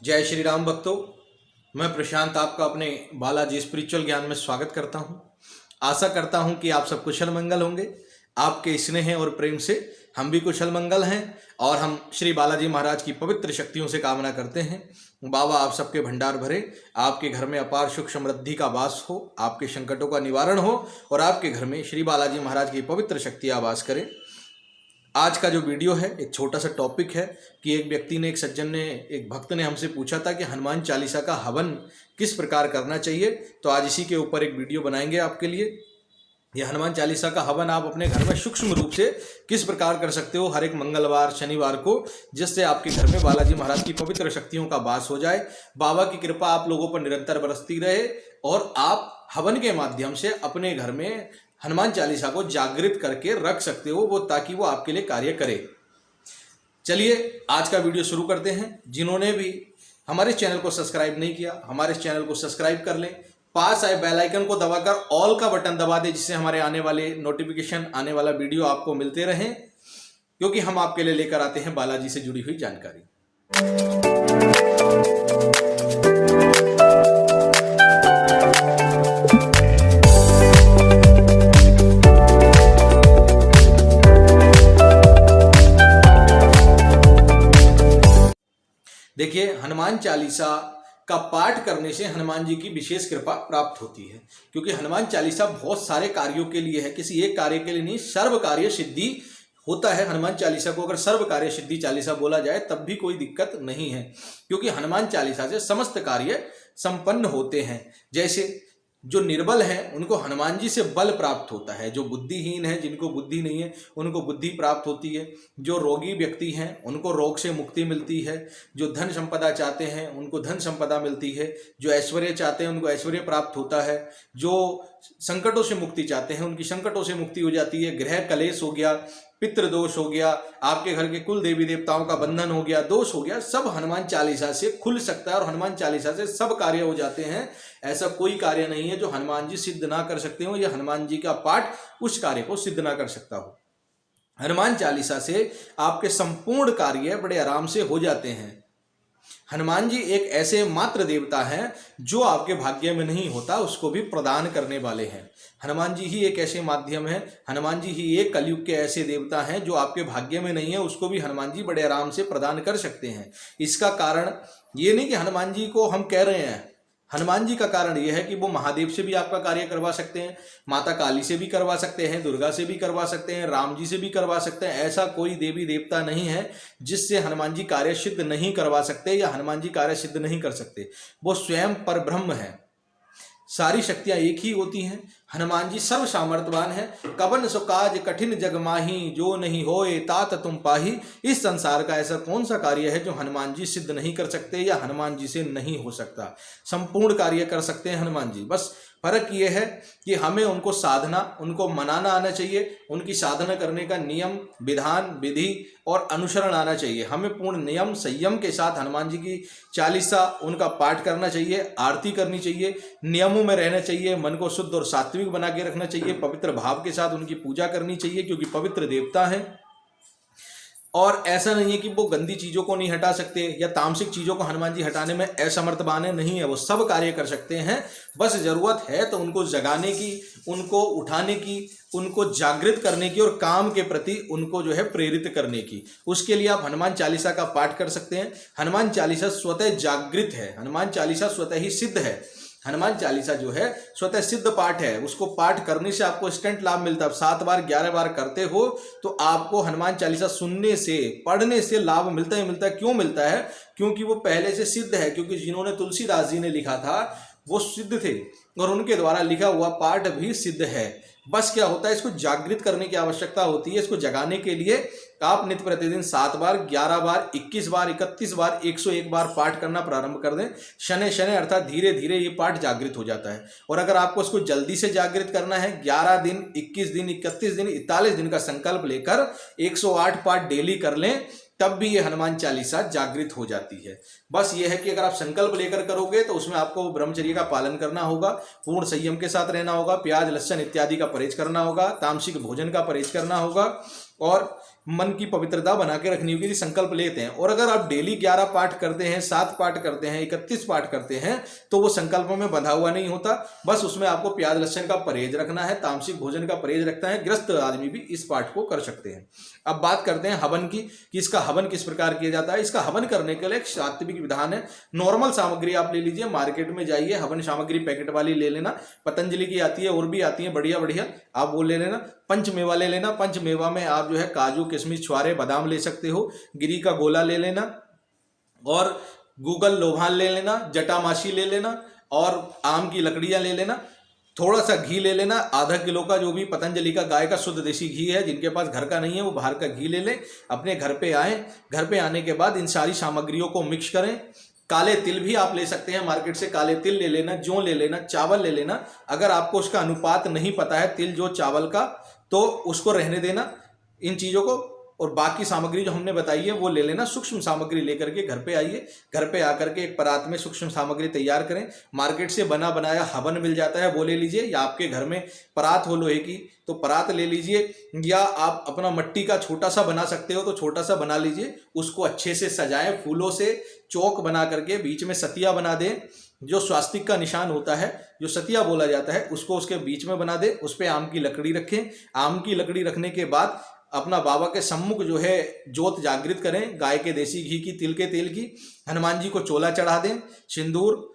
जय श्री राम भक्तों। मैं प्रशांत आपका अपने बालाजी स्पिरिचुअल ज्ञान में स्वागत करता हूं। आशा करता हूं कि आप सब कुशल मंगल होंगे। आपके स्नेह और प्रेम से हम भी कुशल मंगल हैं और हम श्री बालाजी महाराज की पवित्र शक्तियों से कामना करते हैं बाबा आप सबके भंडार भरे, आपके घर में अपार सुख समृद्धि का वास हो, आपके संकटों का निवारण हो और आपके घर में श्री बालाजी महाराज की पवित्र शक्तियाँ वास करें। आज का जो वीडियो है एक छोटा सा टॉपिक है कि एक व्यक्ति ने, एक सज्जन ने, एक भक्त ने हमसे पूछा था कि हनुमान चालीसा का हवन किस प्रकार करना चाहिए। तो आज इसी के ऊपर एक वीडियो बनाएंगे आपके लिए। यह हनुमान चालीसा का हवन आप अपने घर में सूक्ष्म रूप से किस प्रकार कर सकते हो हर एक मंगलवार शनिवार को, जिससे आपके घर में बालाजी महाराज की पवित्र शक्तियों का वास हो जाए, बाबा की कृपा आप लोगों पर निरंतर बरसती रहे और आप हवन के माध्यम से अपने घर में हनुमान चालीसा को जागृत करके रख सकते हो वो, ताकि वो आपके लिए कार्य करे। चलिए आज का वीडियो शुरू करते हैं। जिन्होंने भी हमारे चैनल को सब्सक्राइब नहीं किया, हमारे चैनल को सब्सक्राइब कर लें, पास आए बेल आइकन को दबाकर ऑल का बटन दबा दें, जिससे हमारे आने वाले नोटिफिकेशन, आने वाला वीडियो आपको मिलते रहें, क्योंकि हम आपके लिए लेकर आते हैं बालाजी से जुड़ी हुई जानकारी। देखिए, हनुमान चालीसा का पाठ करने से हनुमान जी की विशेष कृपा प्राप्त होती है, क्योंकि हनुमान चालीसा बहुत सारे कार्यों के लिए है, किसी एक कार्य के लिए नहीं। सर्व कार्य सिद्धि होता है हनुमान चालीसा को। अगर सर्व कार्य सिद्धि चालीसा बोला जाए तब भी कोई दिक्कत नहीं है, क्योंकि हनुमान चालीसा से समस्त कार्य संपन्न होते हैं। जैसे जो निर्बल हैं उनको हनुमान जी से बल प्राप्त होता है, जो बुद्धिहीन है, जिनको बुद्धि नहीं है, उनको बुद्धि प्राप्त होती है, जो रोगी व्यक्ति हैं उनको रोग से मुक्ति मिलती है, जो धन संपदा चाहते हैं उनको धन संपदा मिलती है, जो ऐश्वर्य चाहते हैं उनको ऐश्वर्य प्राप्त होता है, जो संकटों से मुक्ति चाहते हैं उनकी संकटों से मुक्ति हो जाती है। ग्रह कलेश हो गया, पितृ दोष हो गया, आपके घर के कुल देवी देवताओं का बंधन हो गया, दोष हो गया, सब हनुमान चालीसा से खुल सकता है और हनुमान चालीसा से सब कार्य हो जाते हैं। ऐसा कोई कार्य नहीं है जो हनुमान जी सिद्ध ना कर सकते हो, या हनुमान जी का पाठ उस कार्य को सिद्ध ना कर सकता हो। हनुमान चालीसा से आपके संपूर्ण कार्य बड़े आराम से हो जाते हैं। हनुमान जी एक ऐसे मात्र देवता हैं जो आपके भाग्य में नहीं होता उसको भी प्रदान करने वाले हैं। हनुमान जी ही एक ऐसे माध्यम है, हनुमान जी ही एक कलयुग के ऐसे देवता हैं जो आपके भाग्य में नहीं है उसको भी हनुमान जी बड़े आराम से प्रदान कर सकते हैं। इसका कारण ये नहीं कि हनुमान जी को हम कह रहे हैं, हनुमान जी का कारण यह है कि वो महादेव से भी आपका कार्य करवा सकते हैं, माता काली से भी करवा सकते हैं, दुर्गा से भी करवा सकते हैं, राम जी से भी करवा सकते हैं। ऐसा कोई देवी देवता नहीं है जिससे हनुमान जी कार्य सिद्ध नहीं करवा सकते या हनुमान जी कार्य सिद्ध नहीं कर सकते। वो स्वयं पर ब्रह्म है, सारी शक्तियां एक ही होती हैं। हनुमान जी सर्व सामर्थ्यवान है। कवन सो काज कठिन जग माही, जो नहीं होए तात तुम पाही। इस संसार का ऐसा कौन सा कार्य है जो हनुमान जी सिद्ध नहीं कर सकते या हनुमान जी से नहीं हो सकता। संपूर्ण कार्य कर सकते हैं हनुमान जी। बस फर्क ये है कि हमें उनको साधना, उनको मनाना आना चाहिए, उनकी साधना करने का नियम, विधान, विधि और अनुसरण आना चाहिए। हमें पूर्ण नियम संयम के साथ हनुमान जी की चालीसा उनका पाठ करना चाहिए, आरती करनी चाहिए, नियमों में रहना चाहिए, मन को शुद्ध और सात्विक बना के रखना चाहिए, पवित्र भाव के साथ उनकी पूजा करनी चाहिए, क्योंकि पवित्र देवता हैं। और ऐसा नहीं है कि वो गंदी चीजों को नहीं हटा सकते या तामसिक चीजों को हनुमान जी हटाने में असमर्थवान है, नहीं है, वो सब कार्य कर सकते हैं। बस जरूरत है तो उनको जगाने की, उनको उठाने की, उनको जागृत करने की और काम के प्रति उनको जो है प्रेरित करने की। उसके लिए आप हनुमान चालीसा का पाठ कर सकते हैं। हनुमान चालीसा स्वतः जागृत है, हनुमान चालीसा स्वतः ही सिद्ध है। हनुमान चालीसा जो है स्वतः सिद्ध पाठ है, उसको पाठ करने से आपको इंस्टेंट लाभ मिलता है। 7 बार 11 बार करते हो तो आपको हनुमान चालीसा सुनने से, पढ़ने से लाभ मिलता ही मिलता है। क्यों मिलता है? क्योंकि वो पहले से सिद्ध है, क्योंकि जिन्होंने तुलसीदास जी ने लिखा था वो सिद्ध थे और उनके द्वारा लिखा हुआ पाठ भी सिद्ध है। बस क्या होता है, इसको जागृत करने की आवश्यकता होती है। इसको जगाने के लिए आप नित्य प्रतिदिन 7 बार 11 बार 21 बार 31 बार 101 बार पाठ करना प्रारंभ कर दें। शनै शनै अर्थात धीरे धीरे ये पाठ जागृत हो जाता है। और अगर आपको इसको जल्दी से जागृत करना है, 11 दिन 21 दिन 31 दिन 41 दिन का संकल्प लेकर 108 पाठ डेली कर लें, तब भी ये हनुमान चालीसा जागृत हो जाती है। बस ये है कि अगर आप संकल्प लेकर करोगे तो उसमें आपको ब्रह्मचर्य का पालन करना होगा, पूर्ण संयम के साथ रहना होगा, प्याज लहसुन इत्यादि का परहेज करना होगा, तामसिक भोजन का परहेज करना होगा और मन की पवित्रता बना के रखनी होगी, संकल्प लेते हैं। और अगर आप डेली 11 पाठ करते हैं, 7 पाठ करते हैं, 31 पाठ करते हैं, तो वो संकल्पों में बंधा हुआ नहीं होता। बस उसमें आपको प्याज लहसुन का परहेज रखना है, तामसिक भोजन का परहेज रखना है। गृहस्थ आदमी भी इस पाठ को कर सकते हैं। अब बात करते हैं हवन की, कि इसका हवन किस प्रकार किया जाता है। इसका हवन करने के लिए एक सात्विक विधान है। नॉर्मल सामग्री आप ले लीजिए, मार्केट में जाइए, हवन सामग्री पैकेट वाली ले लेना, पतंजलि की आती है और भी आती है बढ़िया बढ़िया, आप वो ले लेना। पंचमेवा ले लेना, पंचमेवा में आप जो है काजू, किशमिश, छुआरे, बादाम ले सकते हो। गिरी का गोला ले लेना और गूगल लोभान ले लेना, जटामासी ले लेना और आम की लकड़ियां ले लेना। थोड़ा सा घी ले लेना, आधा किलो का, जो भी पतंजलि का गाय का शुद्ध देसी घी है। जिनके पास घर का नहीं है वो बाहर का घी ले लें। अपने घर पे आए, घर पे आने के बाद इन सारी सामग्रियों को मिक्स करें। काले तिल भी आप ले सकते हैं, मार्केट से काले तिल ले लेना, जौ ले लेना, चावल ले लेना। अगर आपको उसका अनुपात नहीं पता है तिल जो चावल का, तो उसको रहने देना इन चीज़ों को। और बाकी सामग्री जो हमने बताई है वो ले लेना। सूक्ष्म सामग्री लेकर के घर पे आइए, घर पे आकर के एक परात में सूक्ष्म सामग्री तैयार करें। मार्केट से बना बनाया हवन मिल जाता है, वो ले लीजिए, या आपके घर में परात हो लोहे की तो परात ले लीजिए, या आप अपना मिट्टी का छोटा सा बना सकते हो तो छोटा सा बना लीजिए। उसको अच्छे से सजाएं, फूलों से चौक बना करके बीच में सतिया बना दें, जो स्वास्तिक का निशान होता है, जो सतिया बोला जाता है, उसको उसके बीच में बना दें। उस पर आम की लकड़ी रखें। आम की लकड़ी रखने के बाद अपना बाबा के सम्मुख जो है ज्योत जागृत करें, गाय के देसी घी की, तिल के तेल की। हनुमान जी को चोला चढ़ा दें, सिंदूर,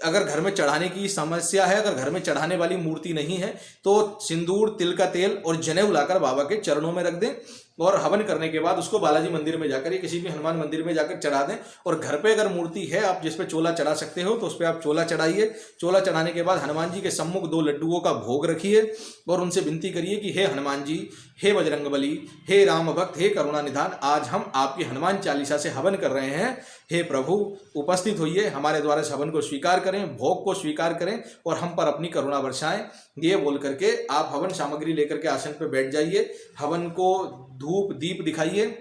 अगर घर में चढ़ाने की समस्या है, अगर घर में चढ़ाने वाली मूर्ति नहीं है तो सिंदूर, तिल का तेल और जनेऊ लाकर बाबा के चरणों में रख दें। और हवन करने के बाद उसको बालाजी मंदिर में जाकर या किसी भी हनुमान मंदिर में जाकर चढ़ा दें। और घर पे अगर मूर्ति है आप जिस पे चोला चढ़ा सकते हो तो उस पर आप चोला चढ़ाइए। चोला चढ़ाने के बाद हनुमान जी के सम्मुख 2 लड्डुओं का भोग रखिए और उनसे विनती करिए कि हे हनुमान जी, हे बजरंगबली, हे राम भक्त, हे करुणा निधान, आज हम आपकी हनुमान चालीसा से हवन कर रहे हैं। हे प्रभु उपस्थित होइए, हमारे द्वारा इस हवन को स्वीकार करें, भोग को स्वीकार करें और हम पर अपनी करुणा बरसाएं। ये बोल करके आप हवन सामग्री लेकर के आसन पर बैठ जाइए। हवन को धूप दीप दिखाइए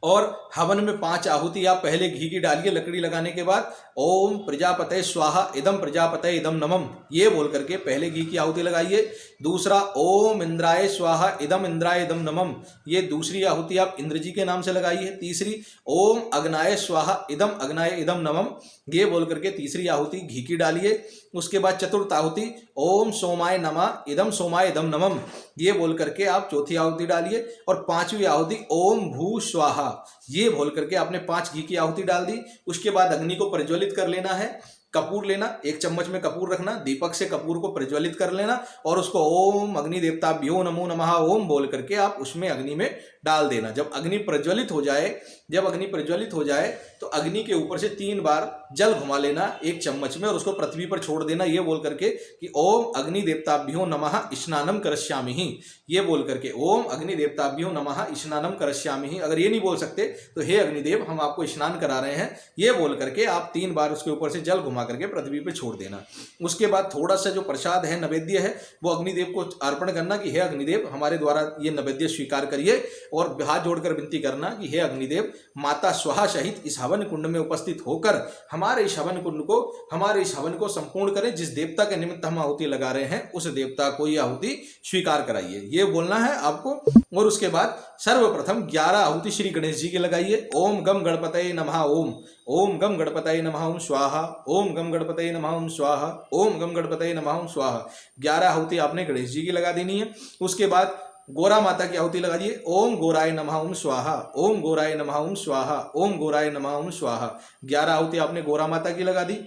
और हवन में 5 आहुति आप पहले घी की डालिए। लकड़ी लगाने के बाद ओम प्रजापते स्वाहा इदम प्रजापते इदम नमम, ये बोल करके पहले घी की आहुति लगाइए। दूसरा ओम इंद्राय स्वाहा इदम इंद्राय इदम नमम, ये दूसरी आहुति आप इंद्र जी के नाम से लगाइए। तीसरी ओम अग्नाय स्वाहा इदम अग्नाय इदम नमम, ये बोल करके तीसरी आहुति घी की डालिए। उसके बाद चतुर्थ आहुति ओम सोमाय नमः इदम सोमाय इदम नमम, ये बोल करके आप चौथी आहुति डालिए। और 5वीं आहुति ओम भू स्वाहा, ये बोल करके आपने 5 घी की आहुति डाल दी। उसके बाद अग्नि को प्रज्वलित कर लेना है। कपूर लेना, 1 चम्मच में कपूर रखना, दीपक से कपूर को प्रज्वलित कर लेना और उसको ओम अग्नि देवताभ्यो नमो नमः ओम बोल करके आप उसमें अग्नि में डाल देना। जब अग्नि प्रज्वलित हो जाए तो अग्नि के ऊपर से 3 बार जल घुमा लेना 1 चम्मच में और उसको पृथ्वी पर छोड़ देना, ये बोल करके कि ओम अग्नि देवताभ्यो नमः स्नानम करश्यामि, ये बोल करके ओम अग्नि देवताभ्यो नमः स्नानम करश्यामि। अगर ये नहीं बोल सकते तो हे अग्निदेव हम आपको स्नान करा रहे हैं, ये बोल करके आप 3 बार उसके ऊपर से जल घुमा करके पृथ्वी पे छोड़ देना। उसके बाद थोड़ा सा जो प्रसाद है, नैवेद्य है, वो अग्निदेव को अर्पण करना कि हे अग्निदेव हमारे द्वारा ये नैवेद्य स्वीकार करिए। और हाथ जोड़कर विनती करना कि हे अग्निदेव माता स्वाहा सहित इस हवन कुंड में उपस्थित होकर हमारे इस हवन को संपूर्ण करें। जिस देवता के निमित्त हम आहुति लगा रहे हैं उस देवता को ये आहुति स्वीकार कराइए, ये बोलना है आपको। और उसके बाद सर्वप्रथम 11 आहुति श्री गणेश जी की लगाइए। ओम गम गणपतये नमः ओम, ओम गम गणपतये नमः ओम स्वाहा, ओम गम गणपतये नमः ओम स्वाहा, ओम गम गणपतये नमः ओम स्वाहा। 11 आहुति आपने गणेश जी की लगा देनी है। उसके बाद गोरा माता की आहुति लगा दिए। ओम गोराय नमः ओम स्वाहा, ओम गोराय नमः ओम स्वाहा, ओम गोराय नमः ओम स्वाहा। 11 आहुति आपने गोरा माता की लगा दी।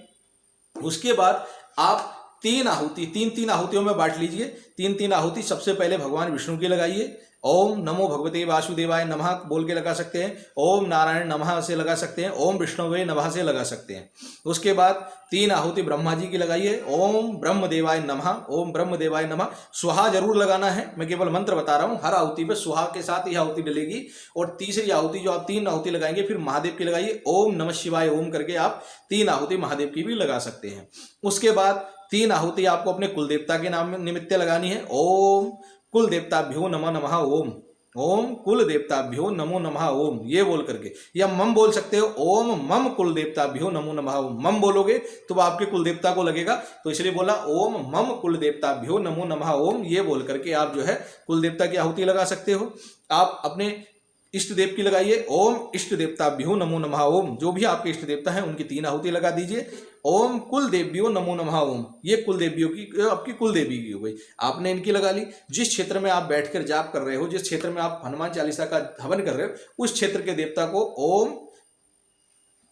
उसके बाद आप 3 आहुतियों में बांट लीजिए। 3 आहुति सबसे पहले भगवान विष्णु की लगाइए। ओम नमो भगवते वासुदेवाय नमः बोल के लगा सकते हैं, ओम नारायण नमः से लगा सकते हैं, ओम विष्णुवे नमः से लगा सकते हैं। उसके बाद 3 आहुति ब्रह्मा जी की लगाइए। ओम ब्रह्मदेवाय नमः, ओम ब्रह्मदेवाय नमः। स्वाहा जरूर लगाना है, मैं केवल मंत्र बता रहा हूँ। हर आहुति पे स्वाहा के साथ यह आहुति डलेगी। और तीसरी आहुति जो आप 3 आहुति लगाएंगे फिर महादेव की लगाइए। ओम नमः शिवाय ओम करके आप 3 आहुति महादेव की भी लगा सकते हैं। उसके बाद 3 आहुति आपको अपने कुलदेवता के नाम निमित्त लगानी है। ओम कुल देवताभ्यो नमो नमः ओम, ओम कुल देवताभ्यो नमो नमः ओम, ये बोल करके, या मम बोल सकते हो। ओम मम कुल देवताभ्यो नमो नमः ओम, मम बोलोगे तो आपके कुल देवता को लगेगा, तो इसलिए बोला ओम मम कुल देवताभ्यो नमो नमः ओम, ये बोल करके आप जो है कुल देवता की आहुति लगा सकते हो। आप अपने इष्ट देव की लगाइए। ओम इष्ट देवताभ्यो नमो नमः ओम। जो भी आपके इष्ट देवता हैं उनकी 3 आहुति लगा दीजिए। ओम कुल देव्यो नमो नमः ओम। ये कुल देवियों की आपकी कुल देवी की हो गई, आपने इनकी लगा ली। जिस क्षेत्र में आप बैठकर जाप कर रहे हो, जिस क्षेत्र में आप हनुमान चालीसा का हवन कर रहे हो, उस क्षेत्र के देवता को ओम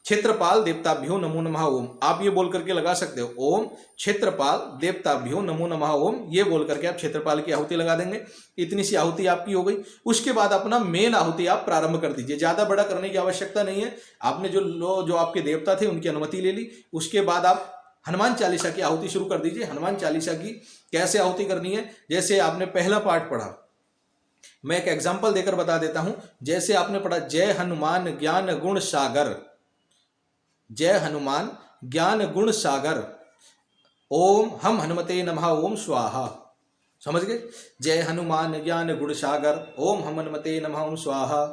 क्षेत्रपाल देवताभ्यो नमो नमः ओम आप ये बोल करके लगा सकते हो। ओम क्षेत्रपाल देवताभ्यो नमो नमः ओम, ये बोल करके आप क्षेत्रपाल की आहुति लगा देंगे। इतनी सी आहुति आपकी हो गई। उसके बाद अपना मेन आहुति आप प्रारंभ कर दीजिए। ज्यादा बड़ा करने की आवश्यकता नहीं है। आपने जो आपके देवता थे उनकी अनुमति ले ली। उसके बाद आप हनुमान चालीसा की आहुति शुरू कर दीजिए। हनुमान चालीसा की कैसे आहुति करनी है, जैसे आपने पहला पाठ पढ़ा, मैं एक एग्जाम्पल देकर बता देता हूं। जैसे आपने पढ़ा जय हनुमान ज्ञान गुण सागर, जय हनुमान ज्ञान गुण सागर, ओम हम हनुमते नमः ओम स्वाहा। समझ गए? जय हनुमान ज्ञान गुण सागर, ओम हम हनुमते नमः ओम स्वाहा।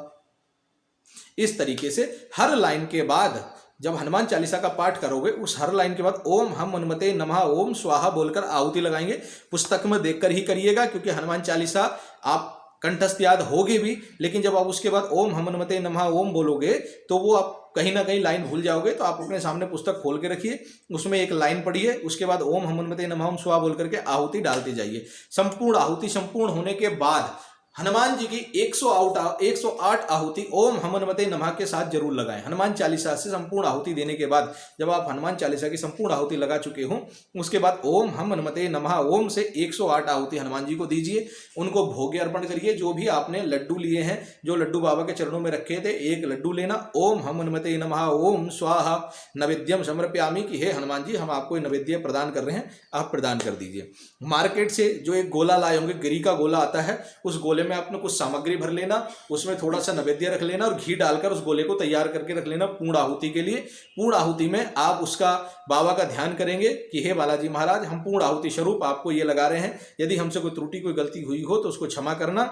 इस तरीके से हर लाइन के बाद जब हनुमान चालीसा का पाठ करोगे, उस हर लाइन के बाद ओम हम हनुमते नमः ओम स्वाहा बोलकर आहुति लगाएंगे। पुस्तक में देखकर ही करिएगा, क्योंकि हनुमान चालीसा आप कंठस्थ याद होगी भी, लेकिन जब आप उसके बाद ओम हम हनुमते नमः ओम बोलोगे तो वो आप कहीं ना कहीं लाइन भूल जाओगे। तो आप अपने सामने पुस्तक खोल के रखिए, उसमें एक लाइन पढ़िए, उसके बाद ओम हम हनुमते नमः ओम स्वाहा बोल करके आहुति डालते जाइए। संपूर्ण आहुति संपूर्ण होने के बाद हनुमान जी की 108 आहुति ओम हम हनुमते नमः के साथ जरूर लगाएं। हनुमान चालीसा से संपूर्ण आहुति देने के बाद जब आप हनुमान चालीसा की संपूर्ण आहुति लगा चुके हो, उसके बाद ओम हम हनुमते नमः ओम से 108 आहुति हनुमान जी को दीजिए। उनको भोग अर्पण करिए। जो भी आपने लड्डू लिए हैं, जो लड्डू बाबा के चरणों में रखे थे, एक लड्डू लेना। ओम हम हनुमते नमः ओम स्वाहा नैवेद्यम समर्पयामि कि हे हनुमान जी, हम आपको नैवेद्य प्रदान कर रहे हैं, आप प्रदान कर दीजिए। मार्केट से जो एक गोला लाए होंगे, गिरी का गोला आता है, उस गोले में आपने कुछ सामग्री भर लेना, उसमें थोड़ा सा नैवेद्य रख लेना और घी डालकर उस गोले को तैयार करके रख लेना पूर्ण आहुति के लिए। पूर्ण आहुति में आप उसका बाबा का ध्यान करेंगे कि हे बालाजी महाराज, हम पूर्ण आहुति स्वरूप आपको ये लगा रहे हैं। यदि हमसे कोई त्रुटि कोई गलती हुई हो तो उसको क्षमा करना।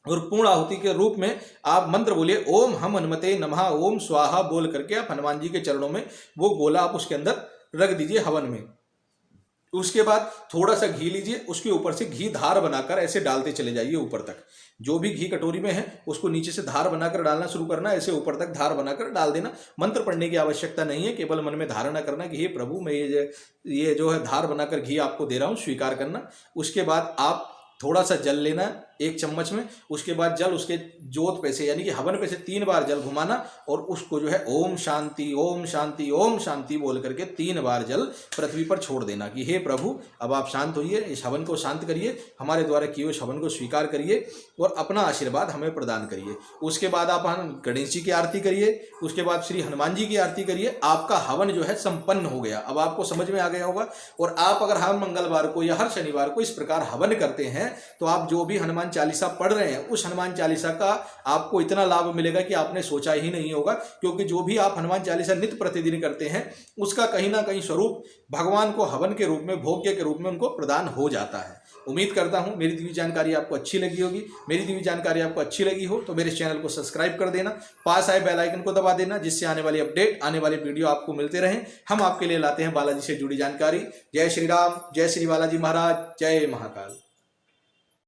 और पूर्ण आहुति के रूप में आप मंत्र बोलिए ओम हम हनुमते नमः ओम स्वाहा बोल करके आप हनुमान जी के चरणों में वो गोला आप उसके अंदर रख दीजिए हवन में। उसके बाद थोड़ा सा घी लीजिए, उसके ऊपर से घी धार बनाकर ऐसे डालते चले जाइए ऊपर तक। जो भी घी कटोरी में है उसको नीचे से धार बनाकर डालना शुरू करना, ऐसे ऊपर तक धार बनाकर डाल देना। मंत्र पढ़ने की आवश्यकता नहीं है, केवल मन में धारणा करना कि हे प्रभु, मैं ये जो है धार बनाकर घी आपको दे रहा हूँ, स्वीकार करना। उसके बाद आप थोड़ा सा जल लेना 1 चम्मच में। उसके बाद जल उसके जोत पे से यानी कि हवन पे से 3 बार जल घुमाना और उसको जो है ओम शांति ओम शांति ओम शांति बोल करके 3 बार जल पृथ्वी पर छोड़ देना कि हे प्रभु, अब आप शांत होइए, इस हवन को शांत करिए, हमारे द्वारा किए हुए हवन को स्वीकार करिए और अपना आशीर्वाद हमें प्रदान करिए। उसके बाद आप गणेश जी की आरती करिए, उसके बाद श्री हनुमान जी की आरती करिए। आपका हवन जो है संपन्न हो गया। अब आपको समझ में आ गया होगा। और आप अगर हर मंगलवार को या हर शनिवार को इस प्रकार हवन करते हैं तो आप जो भी हनुमान चालीसा पढ़ रहे हैं, उस हनुमान चालीसा का आपको इतना लाभ मिलेगा कि आपने सोचा ही नहीं होगा। क्योंकि जो भी आप हनुमान चालीसा नित्य प्रतिदिन करते हैं, उसका कहीं ना कहीं स्वरूप भगवान को हवन के रूप में, भोग्य के रूप में उनको प्रदान हो जाता है। उम्मीद करता हूं मेरी दी हुई जानकारी आपको अच्छी लगी होगी। मेरी दी हुई जानकारी आपको अच्छी लगी हो तो मेरे चैनल को सब्सक्राइब कर देना, पास आए बेल आइकन को दबा देना, जिससे आने वाली अपडेट, आने वाले वीडियो आपको मिलते रहें। हम आपके लिए लाते हैं बालाजी से जुड़ी जानकारी। जय श्री राम, जय श्री बालाजी महाराज, जय महाकाल।